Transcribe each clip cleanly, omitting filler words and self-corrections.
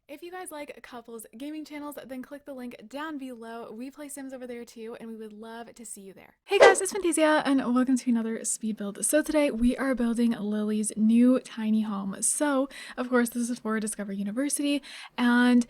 If you guys like couples gaming channels, then click the link down below. We play Sims over there too, and we would love to see you there. Hey guys, it's Fantayzia, and welcome to another speed build. So today we are building Lily's new tiny home. So, of course, this is for Discover University, and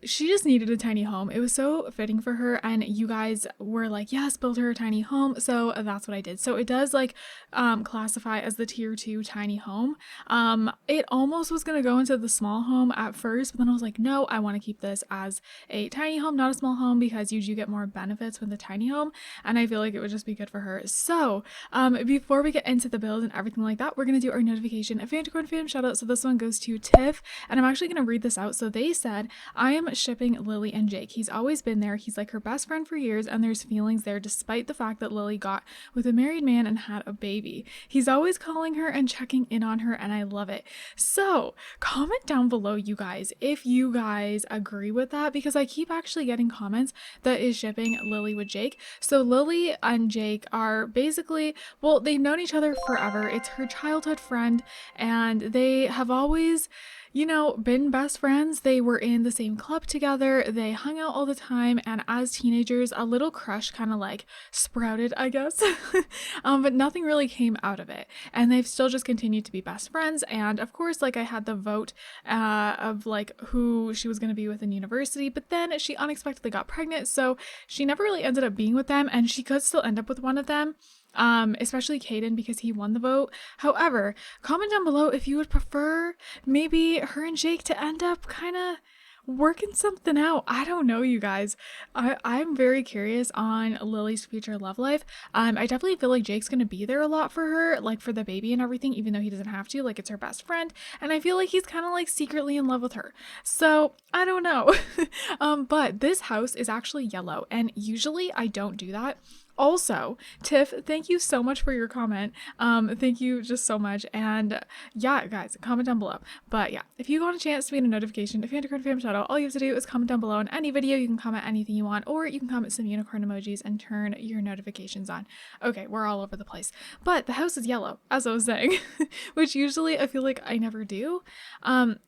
she just needed a tiny home. It was so fitting for her, and you guys were like, yes, build her a tiny home. So that's what I did. So it does like classify as the tier 2 tiny home. It almost was gonna go into the small home at first, but then I was like, no, I want to keep this as a tiny home, not a small home, because you do get more benefits with the tiny home, and I feel like it would just be good for her. So before we get into the build and everything like that, we're gonna do our notification of Fantacorn fam shout out. So this one goes to Tiff, and I'm actually gonna read this out. So they said, I am shipping Lily and Jake. He's always been there. He's like her best friend for years, and there's feelings there despite the fact that Lily got with a married man and had a baby. He's always calling her and checking in on her, and I love it. So comment down below, you guys, if you guys agree with that, because I keep actually getting comments that is shipping Lily with Jake. So Lily and Jake are basically, well, they've known each other forever. It's her childhood friend, and they have always, you know, been best friends. They were in the same club together. They hung out all the time. And as teenagers, a little crush kind of like sprouted, I guess. But nothing really came out of it. And they've still just continued to be best friends. And of course, like I had the vote of like who she was going to be with in university. But then she unexpectedly got pregnant. So she never really ended up being with them. And she could still end up with one of them. Especially Caden, because he won the vote. However, comment down below if you would prefer maybe her and Jake to end up kind of working something out. I don't know, you guys. I'm very curious on Lily's future love life. I definitely feel like Jake's gonna be there a lot for her, like for the baby and everything, even though he doesn't have to. Like, it's her best friend, and I feel like he's kind of like secretly in love with her. So I don't know. But this house is actually yellow, and usually I don't do that. Also, Tiff, thank you so much for your comment. Thank you just so much. And yeah, guys, comment down below. But yeah, if you want a chance to get a notification if Fantacorn fam shout out, all you have to do is comment down below on any video. You can comment anything you want, or you can comment some unicorn emojis and turn your notifications on. Okay, we're all over the place. But the house is yellow, as I was saying, which usually I feel like I never do.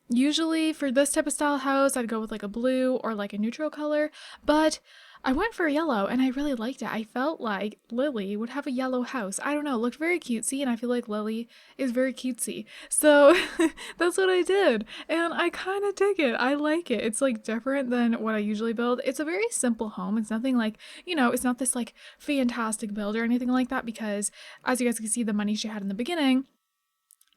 Usually for this type of style house, I'd go with like a blue or like a neutral color, but I went for yellow and I really liked it. I felt like Lily would have a yellow house. I don't know, it looked very cutesy, and I feel like Lily is very cutesy. So that's what I did. And I kind of dig it. I like it. It's like different than what I usually build. It's a very simple home. It's nothing like, you know, it's not this like fantastic build or anything like that, because as you guys can see, the money she had in the beginning,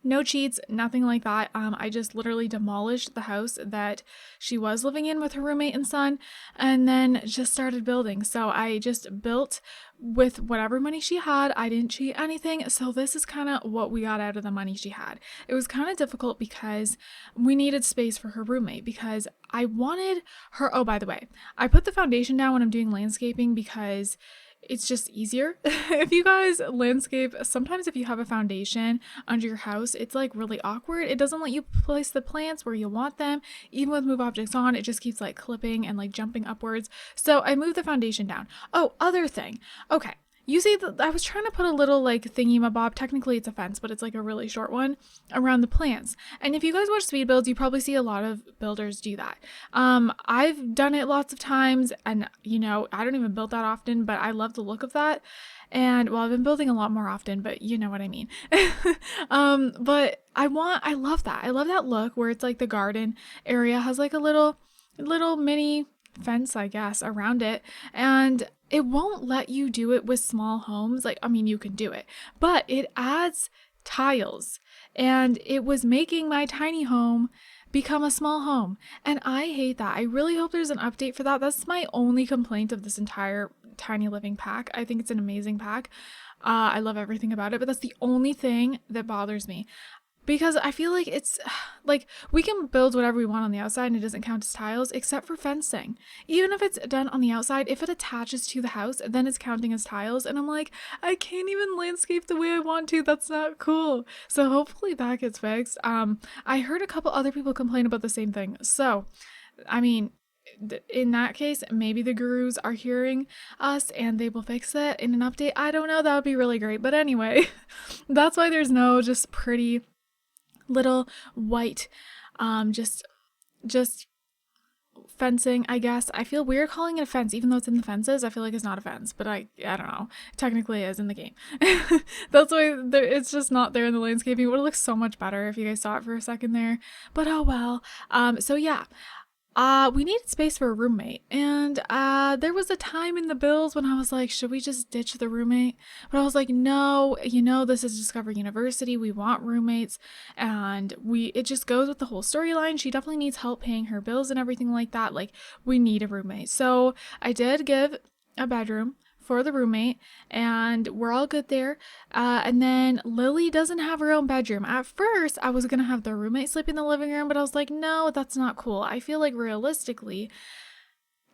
no cheats, nothing like that. I just literally demolished the house that she was living in with her roommate and son, and then just started building. So I just built with whatever money she had. I didn't cheat anything. So this is kind of what we got out of the money she had. It was kind of difficult because we needed space for her roommate, because I wanted her. Oh, by the way, I put the foundation down when I'm doing landscaping because it's just easier. If you guys landscape, sometimes if you have a foundation under your house, it's like really awkward. It doesn't let you place the plants where you want them. Even with move objects on, it just keeps like clipping and like jumping upwards. So I moved the foundation down. Oh, other thing. Okay. You see that I was trying to put a little like thingy-mabob, technically it's a fence, but it's like a really short one, around the plants. And if you guys watch speed builds, you probably see a lot of builders do that. I've done it lots of times, and you know, I don't even build that often, but I love the look of that. And well, I've been building a lot more often, but you know what I mean. But I love that. I love that look where it's like the garden area has like a little mini fence, I guess, around it, and it won't let you do it with small homes. Like, I mean, you can do it, but it adds tiles, and it was making my tiny home become a small home, and I hate that. I really hope there's an update for that. That's my only complaint of this entire tiny living pack. I think it's an amazing pack. I love everything about it, but that's the only thing that bothers me. Because I feel like it's like we can build whatever we want on the outside and it doesn't count as tiles, except for fencing. Even if it's done on the outside, if it attaches to the house, then it's counting as tiles. And I'm like, I can't even landscape the way I want to. That's not cool. So hopefully that gets fixed. I heard a couple other people complain about the same thing. So, I mean, in that case, maybe the gurus are hearing us and they will fix it in an update. I don't know. That would be really great. But anyway, that's why there's no just pretty little white just fencing, I guess. I feel weird calling it a fence, even though it's in the fences. I feel like it's not a fence, but I don't know. Technically it is in the game. That's why it's just not there in the landscaping. It would look so much better if you guys saw it for a second there, but oh well. So yeah. We needed space for a roommate, and there was a time in the bills when I was like, should we just ditch the roommate? But I was like, no, this is Discover University. We want roommates, and it just goes with the whole storyline. She definitely needs help paying her bills and everything like that. Like, we need a roommate. So I did give a bedroom for the roommate, and we're all good there. And then Lily doesn't have her own bedroom. At first, I was gonna have the roommate sleep in the living room, but I was like, no, that's not cool. I feel like realistically,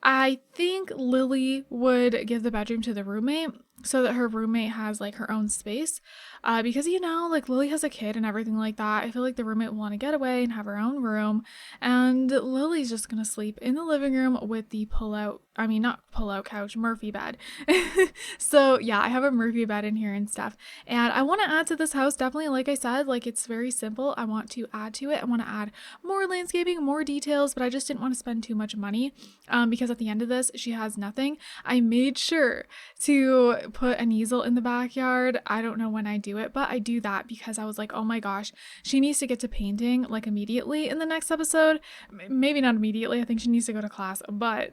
I think Lily would give the bedroom to the roommate so that her roommate has like her own space. Because like Lily has a kid and everything like that. I feel like the roommate will want to get away and have her own room. And Lily's just gonna sleep in the living room with the not pull out couch, Murphy bed. So yeah, I have a Murphy bed in here and stuff. And I want to add to this house, definitely, like I said, like it's very simple. I want to add to it. I want to add more landscaping, more details, but I just didn't want to spend too much money because at the end of this, she has nothing. I made sure to put an easel in the backyard. I don't know when I do it, but I do that because I was like, oh my gosh, she needs to get to painting like immediately in the next episode. Maybe not immediately. I think she needs to go to class, but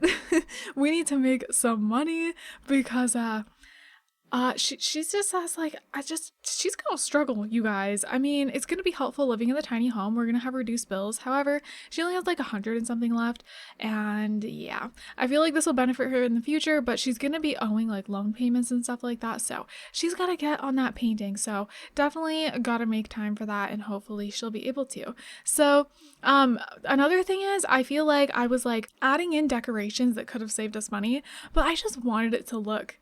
we need to make some money because she just says like, she's gonna struggle, you guys. I mean, it's gonna be helpful living in the tiny home. We're gonna have reduced bills. However, she only has like 100 and something left. And yeah, I feel like this will benefit her in the future, but she's gonna be owing like loan payments and stuff like that. So she's gotta get on that painting. So definitely gotta make time for that, and hopefully she'll be able to. So another thing is, I feel like I was like adding in decorations that could have saved us money, but I just wanted it to look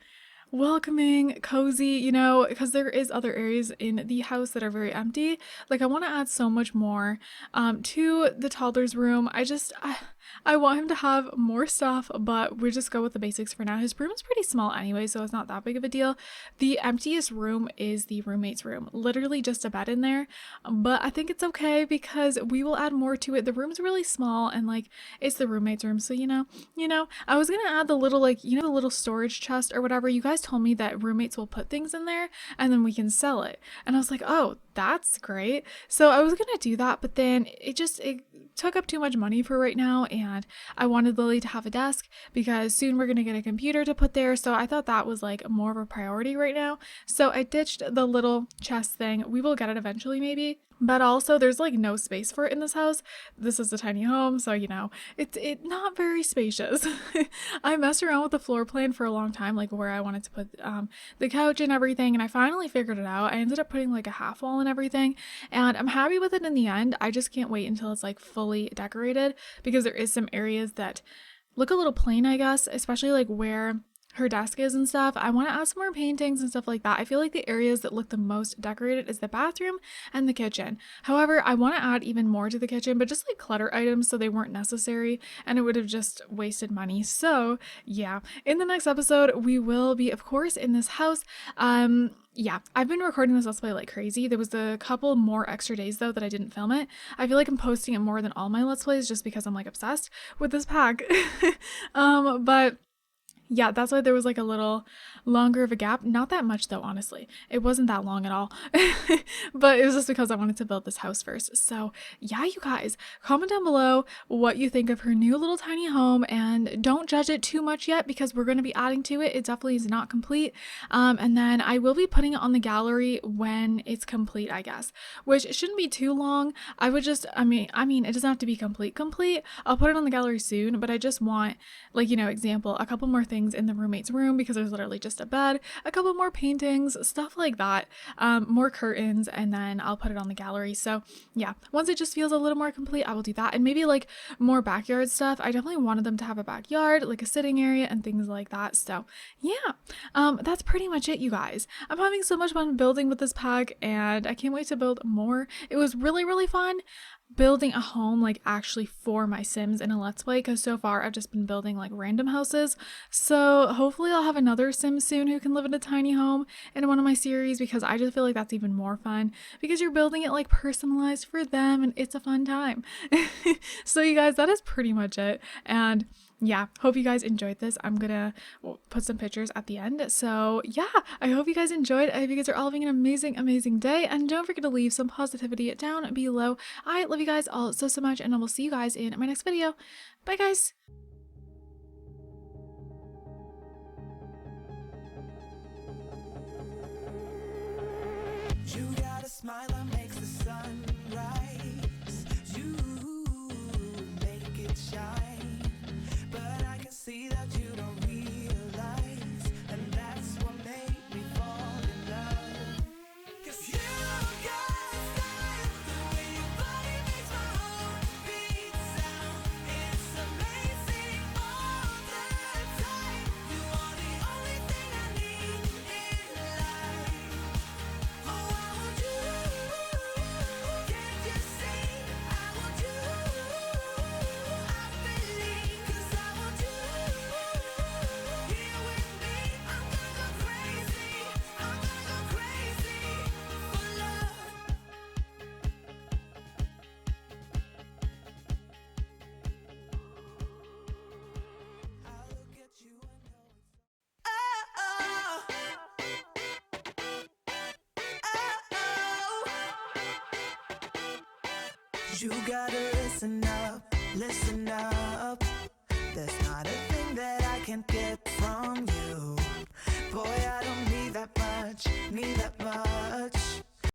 welcoming, cozy, because there is other areas in the house that are very empty. Like, I want to add so much more to the toddler's room. I want him to have more stuff, but we just go with the basics for now. His room is pretty small anyway, so it's not that big of a deal. The emptiest room is the roommate's room, literally just a bed in there, but I think it's okay because we will add more to it. The room's really small, and like, it's the roommate's room, so I was gonna add the little the little storage chest or whatever. You guys told me that roommates will put things in there and then we can sell it, and I was like, oh, that's great. So I was gonna do that, but then it took up too much money for right now, and I wanted Lily to have a desk because soon we're gonna get a computer to put there, so I thought that was like more of a priority right now. So I ditched the little chest thing. We will get it eventually maybe, but also there's like no space for it in this house. This is a tiny home, so it's not very spacious. I messed around with the floor plan for a long time, like where I wanted to put the couch and everything, and I finally figured it out. I ended up putting like a half wall and everything, and I'm happy with it in the end. I just can't wait until it's like fully decorated because there is some areas that look a little plain, I guess, especially like where her desk is and stuff. I want to add some more paintings and stuff like that. I feel like the areas that look the most decorated is the bathroom and the kitchen. However, I want to add even more to the kitchen, but just like clutter items so they weren't necessary and it would have just wasted money. So yeah, in the next episode, we will be, of course, in this house. Yeah, I've been recording this Let's Play like crazy. There was a couple more extra days though that I didn't film it. I feel like I'm posting it more than all my Let's Plays just because I'm like obsessed with this pack. But yeah, that's why there was like a little longer of a gap. Not that much though, honestly. It wasn't that long at all. But it was just because I wanted to build this house first. So yeah, you guys, comment down below what you think of her new little tiny home, and don't judge it too much yet because we're going to be adding to it. It definitely is not complete. And then I will be putting it on the gallery when it's complete, I guess, which shouldn't be too long. I would just, I mean, it doesn't have to be complete. I'll put it on the gallery soon, but I just want like, example, a couple more things in the roommate's room because there's literally just a bed, a couple more paintings, stuff like that, more curtains, and then I'll put it on the gallery. So yeah, once it just feels a little more complete, I will do that, and maybe like more backyard stuff. I definitely wanted them to have a backyard, like a sitting area and things like that. So yeah, that's pretty much it, you guys. I'm having so much fun building with this pack, and I can't wait to build more. It was really, really fun. building a home like actually for my Sims in a Let's Play, because so far I've just been building like random houses. So hopefully I'll have another Sim soon who can live in a tiny home in one of my series, because I just feel like that's even more fun because you're building it like personalized for them and it's a fun time. So you guys, that is pretty much it. And yeah, hope you guys enjoyed this. I'm gonna put some pictures at the end. So yeah, I hope you guys enjoyed. I hope you guys are all having an amazing day, and don't forget to leave some positivity down below. I love you guys all so much, and I will see you guys in my next video. Bye guys. You got a smile that makes the sun rise. You make it shine, but I can see that you don't realize, and that's what made me fall in love. 'Cause you got style, the way your body makes my heart beat sound. It's amazing all the time. You are the only thing I need in life. Oh, I want you. Can't you see? I want you. I believe, 'cause I want you here with me. I'm gonna go crazy. I'm gonna go crazy for love. I look at you and know it's oh, you gotta listen up, listen up. There's not a thing that I can't get from you. Boy, I don't need that much, need that much.